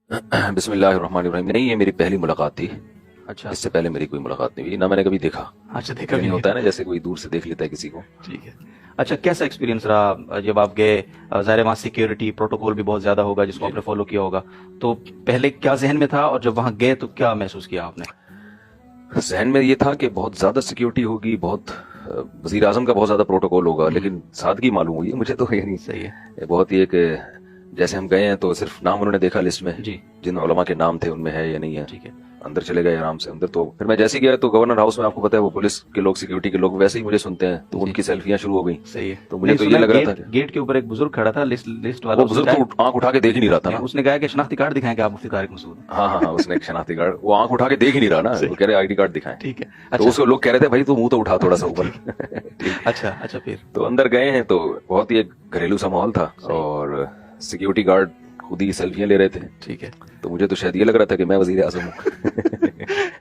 بسم اللہ الرحمن الرحیم. نہیں، یہ میری پہلی ملاقات تھی. اچھا اس سے پہلے میری کوئی ملاقات نہیں ہوئی، نہ میں نے کبھی دیکھا. اچھا دیکھا بھی نہیں نہیں ہوتا ہے نا جیسے کوئی دور سے دیکھ لیتا ہے کسی کو. ٹھیک ہے. اچھا کیسا ایکسپیرینس رہا جب آپ گئے؟ ظاہر وہاں سیکیورٹی پروٹوکول بھی بہت زیادہ ہوگا جس کو آپ نے فالو کیا ہوگا، تو پہلے کیا ذہن میں تھا اور جب وہاں گئے تو کیا محسوس کیا آپ نے؟ ذہن میں یہ تھا کہ بہت زیادہ سیکیورٹی ہوگی، بہت وزیر اعظم کا بہت زیادہ پروٹوکول ہوگا، لیکن سادگی معلوم ہوئی ہے مجھے تو. یعنی صحیح ہے. بہت ہی ایک جیسے ہم گئے ہیں تو صرف نام انہوں نے دیکھا لسٹ میں، جی جن علماء کے نام تھے ان میں ہے یا نہیں ہے. ٹھیک ہے. اندر چلے گئے آرام سے اندر. تو پھر میں جیسے ہی گیا تو گورنر ہاؤس میں آپ کو پتا ہے وہ پولیس کے لوگ، سیکیورٹی کے لوگ ویسے ہی مجھے سنتے ہیں تو ان کی سیلفیاں شروع ہو گئی. صحیح ہے. تو مجھے تو یہ لگ رہا تھا گیٹ کے اوپر ایک بزرگ کھڑا تھا، لسٹ والا. وہ بزرگ تو آنکھ اٹھا کے دیکھ ہی نہیں رہا تھا نا. اس نے کہا کہ شناختی کارڈ دکھائیں کہ آپ مفتی طارق مسعود. ہاں ہاں ہاں، اس نے ایک شناختی کارڈ، وہ آنکھ اٹھا کے دیکھ ہی نہیں رہا نا. وہ کہہ رہے آئی ڈی کارڈ دکھائیں. ٹھیک ہے. تو اس کو لوگ کہہ رہے تھے بھائی تو منہ تو اٹھا تھوڑا سا اوپر. اچھا اچھا. پھر تو اندر گئے ہیں تو بہت ہی ایک گھریلو سا ماحول تھا اور سیکیورٹی گارڈ خود ہی سیلفیاں لے رہے تھے. ٹھیک ہے. تو مجھے تو شاید یہ لگ رہا تھا کہ میں وزیر اعظم ہوں.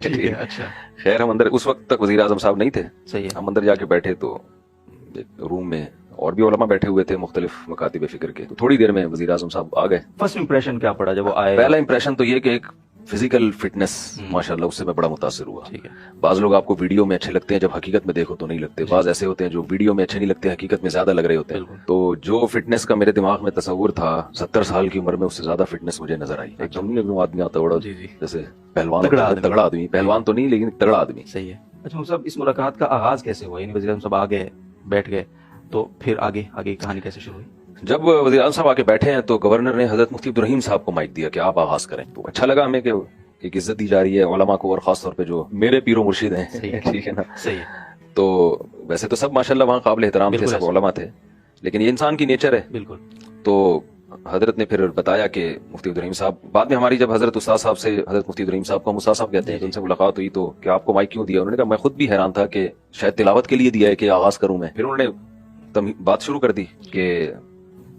ٹھیک ہے. اچھا خیر ہم اندر، اس وقت تک وزیر اعظم صاحب نہیں تھے. صحیح ہے. ہم اندر جا کے بیٹھے تو ایک روم میں اور بھی علماء بیٹھے ہوئے تھے مختلف مکاتب فکر کے. تو تھوڑی دیر میں وزیر اعظم صاحب آ گئے. فرسٹ امپریشن کیا پڑا جب وہ آئے؟ پہلا امپریشن تو یہ کہ ایک فزیکل فٹنس ماشاءاللہ، اس سے میں بڑا متاثر ہوا. ٹھیک ہے. بعض لوگ آپ کو ویڈیو میں اچھے لگتے ہیں، جب حقیقت میں دیکھو تو نہیں لگتے. بعض ایسے ہوتے ہیں جو ویڈیو میں اچھے نہیں لگتے، حقیقت میں زیادہ لگ رہے ہوتے ہیں. تو جو فٹنس کا میرے دماغ میں تصور تھا 70 سال کی عمر میں، اس سے زیادہ فٹنس مجھے نظر آئی. ایک دم آدمی آتا بڑا جیسے پہلوان، تگڑا آدمی. پہلوان تو نہیں لیکن تگڑا آدمی. صحیح ہے. اچھا صاحب، اس ملاقات کا آغاز کیسے ہوا؟ یعنی وزیر اعظم صاحب آ گئے، بیٹھ گئے، تو پھر آگے کہانی کیسے شروع ہوئی؟ جب وزیر اعظم صاحب آ کے بیٹھے ہیں تو گورنر نے حضرت مفتی عبدالرحیم صاحب کو مائک دیا کہ آپ آغاز کریں. تو اچھا لگا ہمیں کہ ایک عزت دی جا رہی ہے علماء کو، اور خاص طور پہ جو میرے پیر و مرشد ہیں. ٹھیک ہے نا. صحیح ہے. تو ویسے تو سب ماشاءاللہ وہاں قابل احترام تھے، سب علماء تھے، لیکن یہ انسان کی نیچر ہے. بالکل. تو حضرت نے پھر بتایا کہ مفتی عبدالرحیم صاحب، بعد میں ہماری جب حضرت استاد صاحب سے، حضرت مفتی عبدالرحیم صاحب کو ہم استاد صاحب کہتے ہیں، تو ان سے ملاقات ہوئی تو کہ آپ کو مائک کیوں دیا؟ انہوں نے کہا میں خود بھی حیران تھا کہ شاید تلاوت کے لیے دیا ہے کہ آغاز کروں میں. پھر انہوں نے بات شروع کر دی کہ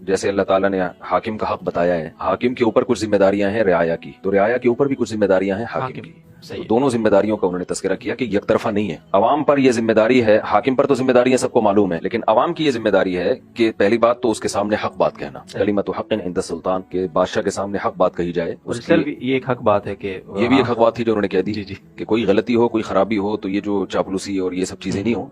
جیسے اللہ تعالیٰ نے حاکم کا حق بتایا ہے، حاکم کے اوپر کچھ ذمہ داریاں ہیں رعایا کی، تو رعایا کے اوپر بھی کچھ ذمہ داریاں ہیں حاکم کی. تو دونوں ذمہ داریوں کا انہوں نے تذکرہ کیا کہ یک طرفہ نہیں ہے. عوام پر یہ ذمہ داری ہے، حاکم پر تو ذمہ داریاں سب کو معلوم ہے، لیکن عوام کی یہ ذمہ داری ہے کہ پہلی بات تو اس کے سامنے حق بات کہنا، کلمۃ حق عند السلطان، کے بادشاہ کے سامنے حق بات کہی جائے. یہ ایک حق بات ہے کہ یہ بھی ایک حق بات تھی جو انہوں نے کہہ دی کہ کوئی غلطی ہو، کوئی خرابی ہو تو یہ جو چاپلوسی اور یہ سب چیزیں نہیں ہوں،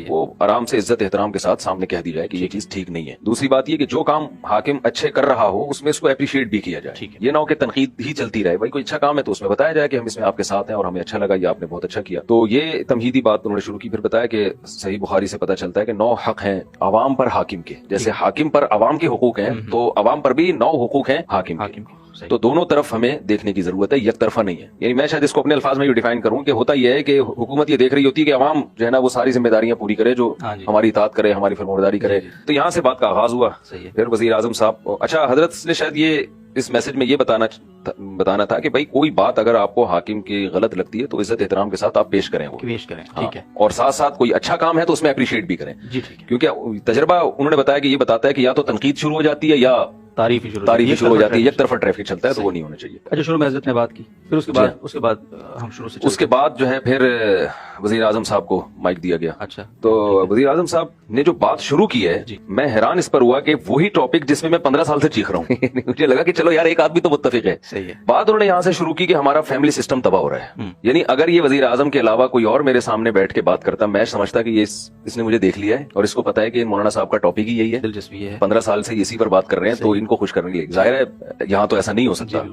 وہ آرام سے عزت احترام کے ساتھ سامنے کہہ دی جائے کہ یہ چیز ٹھیک نہیں ہے. دوسری بات یہ کہ جو کام حاکم اچھے کر رہا ہو اس میں اس کو اپریشیٹ بھی کیا جائے. یہ نہ ہو کہ تنقید ہی چلتی رہے. بھائی کوئی اچھا کام ہے تو اس میں بتایا جائے کہ ہم اس میں آپ کے ساتھ ہیں اور ہمیں اچھا لگا، یہ آپ نے بہت اچھا کیا. تو یہ تمہیدی بات انہوں نے شروع کی. پھر بتایا کہ صحیح بخاری سے پتہ چلتا ہے کہ 9 حق ہیں عوام پر حاکم کے. جیسے حاکم پر عوام کے حقوق ہیں تو عوام پر بھی 9 حقوق ہیں حاکم کے. تو دونوں طرف ہمیں دیکھنے کی ضرورت ہے، یک طرفہ نہیں ہے. یعنی میں شاید اس کو اپنے الفاظ میں ڈیفائن کروں کہ ہوتا یہ ہے کہ حکومت یہ دیکھ رہی ہوتی ہے کہ عوام جو ہے نا وہ ساری ذمہ داریاں پوری کرے، جو ہماری اطاعت کرے، ہماری فرمانبرداری کرے. تو یہاں سے بات کا آغاز ہوا. پھر وزیر اعظم صاحب، اچھا حضرت نے شاید یہ اس میسج میں یہ بتانا تھا کہ بھائی کوئی بات اگر آپ کو حاکم کی غلط لگتی ہے تو عزت احترام کے ساتھ آپ پیش کریں وہ. ٹھیک ہے. اور ساتھ ساتھ کوئی اچھا کام ہے تو اس میں اپریشیٹ بھی کریں. کیونکہ تجربہ انہوں نے بتایا کہ یہ بتاتا ہے کہ یا تو تنقید شروع ہو جاتی ہے یا تعریف شروع ہو جاتی ہے. یک طرفہ ٹریفک چلتا ہے تو وہ نہیں ہونا چاہیے. اچھا شروع میں حضرت نے بات کی، پھر اس کے بعد ہم شروع سے اس کے بعد جو ہے پھر وزیر اعظم صاحب کو مائک دیا گیا. اچھا. تو وزیر اعظم صاحب نے جو بات شروع کی ہے میں حیران اس پر ہوا کہ وہی ٹاپک جس میں 15 سال سے چیخ رہا ہوں. مجھے لگا کہ چلو یار ایک آدمی تو متفق ہے. صحیح ہے. بات انہوں نے یہاں سے شروع کی کہ ہمارا فیملی سسٹم تباہ ہو رہا ہے. یعنی اگر یہ وزیر اعظم کے علاوہ کوئی اور میرے سامنے بیٹھ کے بات کرتا میں سمجھتا کہ یہ اس نے مجھے دیکھ لیا ہے اور اس کو پتا ہے کہ مولانا صاحب کا ٹاپک ہی یہی ہے، دلچسپی ہے، 15 سال سے اسی پر بات کر رہے ہیں تو ان کو خوش کرنے کے لیے. ظاہر ہے یہاں تو ایسا نہیں ہو سکتا.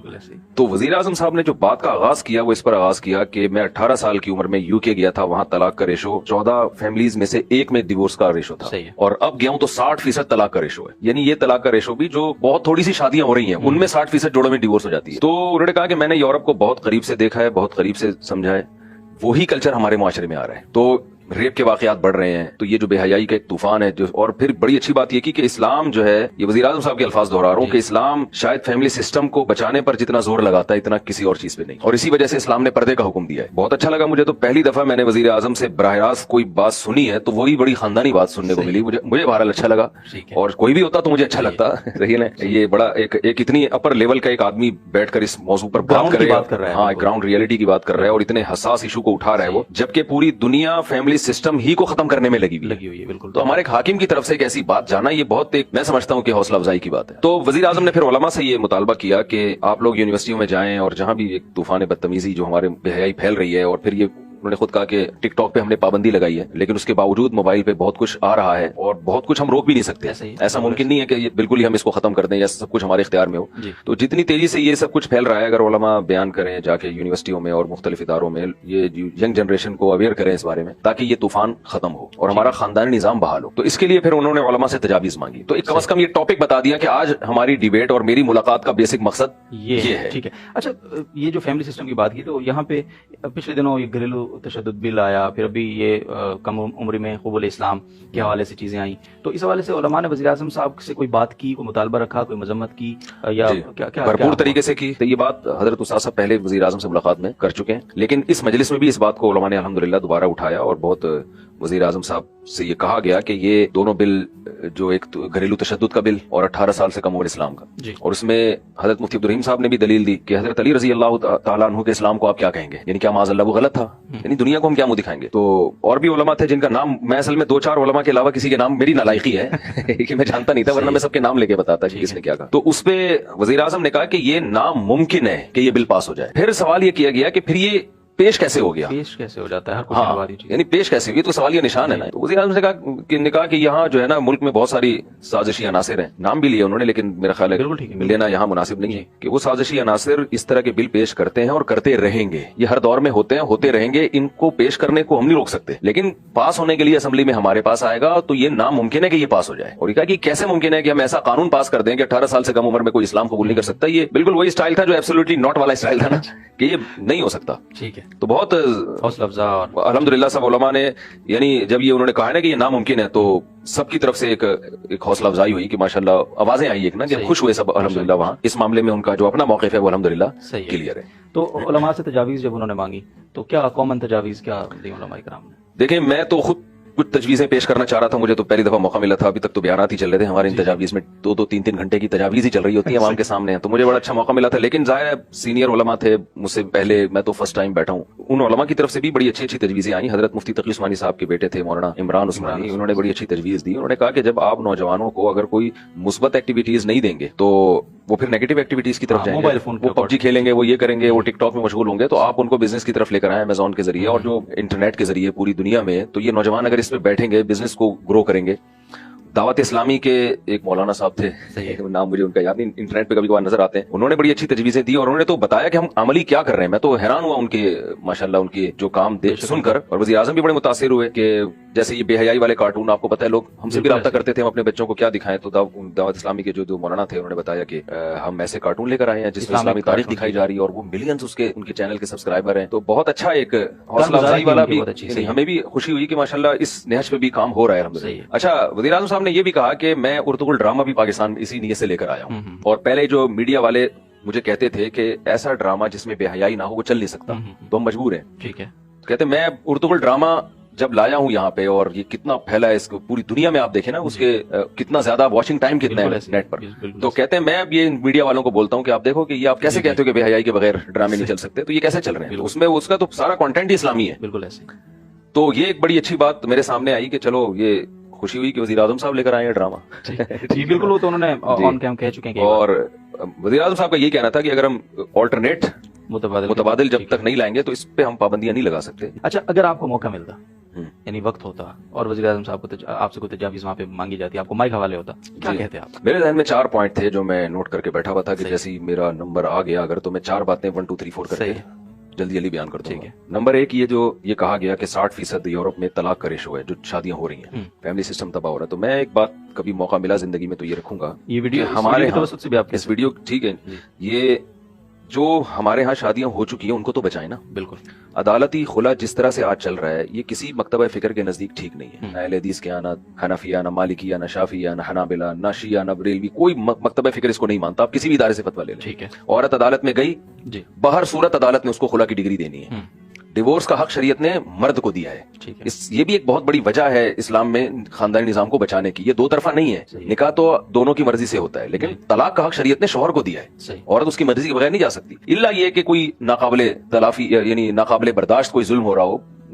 تو وزیر اعظم صاحب نے جو بات کا آغاز کیا وہ اس پر آغاز کیا کہ میں 18 سال کی عمر میں یو کے گیا تھا، وہاں طلاق کا ریشو 14 فیملیز میں سے ایک میں ڈیورس کا ریشو تھا، اور اب گیا ہوں تو 60% طلاق کا ریشو ہے. یعنی یہ طلاق کا ریشو بھی جو بہت تھوڑی سی شادیاں ہو رہی ہیں ان میں 60% جوڑوں میں ڈیورس ہو جاتی ہے. تو انہوں نے کہا کہ میں نے یورپ کو بہت قریب سے دیکھا ہے، بہت قریب سے سمجھا ہے، وہی کلچر ہمارے معاشرے میں آ رہا ہے. تو ریپ کے واقعات بڑھ رہے ہیں، تو یہ جو بے حیائی کا ایک طوفان ہے جو، اور پھر بڑی اچھی بات یہ کی کہ اسلام جو ہے، یہ وزیر اعظم صاحب کے الفاظ دہرا رہا ہوں کہ اسلام شاید فیملی سسٹم کو بچانے پر جتنا زور لگاتا ہے اتنا کسی اور چیز پہ نہیں، اور اسی وجہ سے اسلام نے پردے کا حکم دیا ہے. بہت اچھا لگا مجھے. تو پہلی دفعہ میں نے وزیر اعظم سے براہ راست کوئی بات سنی ہے تو وہی بڑی خاندانی بات سننے کو ملی. مجھے بہرحال اچھا لگا، اور کوئی بھی ہوتا تو مجھے اچھا لگتا. صحیح ہے. یہ بڑا ایک اتنی اپر لیول کا ایک آدمی بیٹھ کر اس موضوع پر بات کر رہا ہے. ہاں، گراؤنڈ ریئلٹی کی بات کر رہا ہے اور اتنے حساس ایشو کو اٹھا رہا ہے وہ، جبکہ پوری دنیا فیملی فیملی سسٹم ہی کو ختم کرنے میں لگی ہوئی ہے. بالکل. تو ہمارے ایک حاکم کی طرف سے ایک ایسی بات جانا یہ بہت میں سمجھتا ہوں کہ حوصلہ افزائی کی بات ہے. تو وزیر اعظم نے پھر علماء سے یہ مطالبہ کیا کہ آپ لوگ یونیورسٹیوں میں جائیں اور جہاں بھی ایک طوفان بدتمیزی جو ہمارے بے حیائی پھیل رہی ہے، اور پھر یہ انہوں نے خود کہا کہ ٹک ٹاک پہ ہم نے پابندی لگائی ہے، لیکن اس کے باوجود موبائل پہ بہت کچھ آ رہا ہے اور بہت کچھ ہم روک بھی نہیں سکتے. ایسا ممکن نہیں ہے کہ بالکل ہی ہم اس کو ختم کر دیں یا سب کچھ ہمارے اختیار میں ہو. تو جتنی تیزی سے یہ سب کچھ پھیل رہا ہے، اگر علماء بیان کریں جا کے یونیورسٹیوں میں اور مختلف اداروں میں، یہ ینگ جنریشن کو اویئر کریں اس بارے میں تاکہ یہ طوفان ختم ہو اور ہمارا خاندانی نظام بحال ہو، تو اس کے لیے پھر انہوں نے علماء سے تجاویز مانگی. تو کم از کم یہ ٹاپک بتا دیا کہ آج ہماری ڈیبیٹ اور میری ملاقات کا بیسک مقصد یہ ہے. ٹھیک ہے. اچھا، یہ جو فیملی سسٹم کی بات کی تو یہاں پہ پچھلے دنوں یہ گھریلو تشدد بل آیا، پھر ابھی یہ کم عمری میں قبول اسلام کے حوالے سے چیزیں آئیں، تو اس حوالے سے علماء نے وزیر اعظم صاحب سے کوئی بات کی، کوئی مطالبہ رکھا، کوئی مذمت کی یا کیا؟ بھرپور طریقے سے کی. تو یہ بات حضرت استاد صاحب پہلے وزیر اعظم سے ملاقات میں کر چکے ہیں، لیکن اس مجلس میں بھی اس بات کو علماء نے الحمدللہ دوبارہ اٹھایا اور بہت وزیر اعظم صاحب سے یہ کہا گیا کہ یہ دونوں بل، جو ایک گھریلو تشدد کا بل اور 18 سال سے کم عمر اسلام کا، اور اس میں حضرت مفتی عبدالرحیم صاحب نے بھی دلیل دی کہ حضرت علی رضی اللہ تعالیٰ عنہ کے اسلام کو آپ کیا کہیں گے، یعنی کیا معاذ اللہ وہ غلط تھا، یعنی دنیا کو ہم کیا منہ دکھائیں گے. تو اور بھی علماء تھے جن کا نام میں اصل میں 2-4 علماء کے علاوہ کسی کے نام میری نالائقی ہے کہ میں جانتا نہیں تھا، ورنہ میں سب کے نام لے کے بتاتا کہ کس نے کیا کہا. تو اس پہ وزیر اعظم نے کہا کہ یہ ناممکن ہے کہ یہ بل پاس ہو جائے. پھر سوال یہ کیا گیا کہ پھر یہ پیش کیسے ہو گیا، پیش کیسے ہو جاتا ہے، ہاں یعنی پیش کیسے ہوئی، تو سوال یہ نشان ہے نا. تو وزیر اعظم نے کہا کہ یہاں جو ہے نا ملک میں بہت ساری سازشی عناصر ہیں، نام بھی لیے انہوں نے، لیکن میرا خیال ہے لینا یہاں مناسب نہیں ہے کہ وہ سازشی عناصر اس طرح کے بل پیش کرتے ہیں اور کرتے رہیں گے. یہ ہر دور میں ہوتے ہیں، ہوتے رہیں گے، ان کو پیش کرنے کو ہم نہیں روک سکتے، لیکن پاس ہونے کے لیے اسمبلی میں ہمارے پاس آئے گا تو یہ ناممکن ہے کہ یہ پاس ہو جائے. اور یہ کہا کہ کیسے ممکن ہے کہ ہم ایسا قانون پاس کر دیں کہ 18 سال سے کم عمر میں کوئی اسلام قبول نہیں کر سکتا. یہ بالکل وہی اسٹائل تھا جو ایبسولوٹلی ناٹ والا اسٹائل تھا نا، کہ یہ نہیں ہو سکتا. ٹھیک ہے. تو بہت حوصلہ افزا الحمدللہ سب علماء نے، یعنی جب یہ انہوں نے کہا نا کہ یہ ناممکن ہے، تو سب کی طرف سے ایک حوصلہ افزائی ہوئی کہ ماشاءاللہ آوازیں آئی ایک نا کہ خوش ہوئے سب الحمدللہ. وہاں اس معاملے میں ان کا جو اپنا موقف ہے وہ الحمدللہ کلیئر ہے. تو علماء سے تجاویز جب انہوں نے مانگی تو کیا کامن تجاویز کیا دی علماء کرام نے؟ دیکھیں، میں تو خود کچھ تجویزیں پیش کرنا چاہ رہا تھا، مجھے تو پہلی دفعہ موقع ملا تھا. ابھی تک تو بیانات ہی چل رہے تھے ہمارے ان تجاویز میں، 2-3 گھنٹے کی تجاویز ہی چل رہی ہوتی ہیں عوام کے سامنے، تو مجھے بڑا اچھا موقع ملا تھا. لیکن ظاہر ہے سینئر علماء تھے مجھ سے پہلے، میں تو فرسٹ ٹائم بیٹھا ہوں. ان علماء کی طرف سے بھی بڑی اچھی اچھی تجویزیں آئیں. حضرت مفتی تقی عثمانی صاحب کے بیٹے تھے مولانا عمران عثمانی، انہوں نے بڑی اچھی تجویز دی. انہوں نے کہا کہ جب آپ نوجوانوں کو اگر کوئی مثبت ایکٹیویٹیز نہیں دیں گے تو وہ پھر نیگیٹو ایکٹیویٹیز کی طرف جائیں گے، وہ پب جی کھیلیں گے، وہ یہ کریں گے، وہ ٹک ٹاک میں مشغول ہوں گے. تو آپ ان کو بزنس کی طرف لے کر آئیں امیزون کے ذریعے اور جو انٹرنیٹ کے ذریعے پوری دنیا میں. تو یہ نوجوان اگر اس پہ بیٹھیں گے، بزنس کو گرو کریں گے. دعوت اسلامی کے ایک مولانا صاحب تھے، نام مجھے ان کا یاد نہیں، انٹرنیٹ پہ کبھی کبھار نظر آتے ہیں، انہوں نے بڑی اچھی تجویزیں دی اور انہوں نے تو بتایا کہ ہم عملی کیا کر رہے ہیں. میں تو حیران ہوا ان کے ماشاءاللہ ان کے جو کام سن کر. اور وزیر اعظم بھی بڑے متاثر ہوئے کہ جیسے یہ بے حیائی والے کارٹون آپ کو پتہ ہے لوگ ہم سے بھی رابطہ کرتے تھے، ہم اپنے بچوں کو کیا دکھائیں. تو دعوت اسلامی کے جو مولانا تھے انہوں نے بتایا کہ ہم ایسے کارٹون لے کر آئے ہیں جس میں اسلامی تاریخ دکھائی جا رہی ہے اور وہ ملینز اس کے ان کے چینل کے سبسکرائبر ہیں. تو بہت اچھا ایک حوصلہ افزائی والا بھی، ہمیں بھی خوشی ہوئی کہ ماشاءاللہ اس نہج پہ بھی کام ہو رہا ہے الحمدللہ. اچھا، وزیر اعظم صاحب نے یہ بھی کہا کہ میں ارطغرل ڈرامہ بھی پاکستان اسی نیت سے لے کر آیا ہوں. اور پہلے جو میڈیا والے مجھے کہتے تھے کہ ایسا ڈرامہ جس میں بے حیائی نہ ہو وہ چل نہیں سکتا، تو ہم مجبور ہیں. ٹھیک ہے. کہتے میں ارطغرل ڈرامہ جب لایا ہوں یہاں پہ اور یہ کتنا پھیلا ہے اس کو پوری دنیا میں، آپ دیکھیں نا اس کے کتنا زیادہ واچنگ ٹائم کتنا ہے نیٹ پر. تو کہتے ہیں میں اب یہ میڈیا والوں کو بولتا ہوں کہ آپ دیکھو کہ یہ آپ کیسے کہتے ہو کہ بے حیائی کے بغیر ڈرامے نہیں چل سکتے، تو یہ کیسے چل رہے ہیں؟ اس میں اس کا تو سارا کنٹینٹ ہی اسلامی ہے. بالکل ایسے. تو یہ ایک بڑی اچھی بات میرے سامنے آئی کہ چلو یہ خوشی ہوئی کہ وزیر اعظم صاحب لے کر آئے ہیں ڈرامہ. جی بالکل، وہ تو انہوں نے آن کیمپ کہہ چکے ہیں. اور وزیر اعظم صاحب کا یہ کہنا تھا کہ اگر ہم آلٹرنیٹ متبادل جب تک نہیں لائیں گے تو اس پہ ہم پابندیاں نہیں لگا سکتے. اچھا، اگر آپ کو موقع ملتا، یعنی وقت ہوتا اور وزیر اعظم صاحب کو آپ سے کوئی تجاویز وہاں پہ مانگی جاتی، آپ کو مائک حوالے ہوتا، کیا کہتے آپ؟ میرے ذہن میں 4 پوائنٹ تھے جو میں نوٹ کر کے بیٹھا ہوا تھا کہ جیسے میرا نمبر آ گیا اگر تو میں 4 باتیں 1 2 3 4 کر کے جلدی بیان کر دوں گا. نمبر 1 یہ کہا گیا کہ 60% یورپ میں طلاق کا ریشو ہے، جو شادیاں ہو رہی ہیں، فیملی سسٹم تباہ ہو رہا ہے. تو میں ایک بات کبھی موقع ملا زندگی میں تو یہ رکھوں گا، یہ ویڈیو ہمارے اس ویڈیو ٹھیک ہے، یہ جو ہمارے ہاں شادیاں ہو چکی ہیں ان کو تو بچائیں نا. بالکل. عدالتی خلا جس طرح سے آج چل رہا ہے یہ کسی مکتبہ فکر کے نزدیک ٹھیک نہیں ہے. نہ اہل حدیث کے نہ حنفیہ، نہ مالکیہ، نہ شافعیہ، نہ حنابلہ، نہ شیعہ، نہ بریلوی، کوئی مکتبہ فکر اس کو نہیں مانتا. آپ کسی بھی ادارے سے فتویٰ لے لیں. ٹھیک ہے. عورت عدالت میں گئی، بہر صورت عدالت نے اس کو خلا کی ڈگری دینی ہے. ڈیورس کا حق شریعت نے مرد کو دیا ہے. یہ بھی ایک بہت بڑی وجہ ہے اسلام میں خاندانی نظام کو بچانے کی. یہ دو طرفہ نہیں ہے، نکاح تو دونوں کی مرضی سے ہوتا ہے، لیکن طلاق کا حق شریعت نے شوہر کو دیا ہے. عورت اس کی مرضی کے بغیر نہیں جا سکتی، الا یہ کہ کوئی ناقابل تلافی یعنی ناقابل برداشت کوئی ظلم ہو رہا ہو،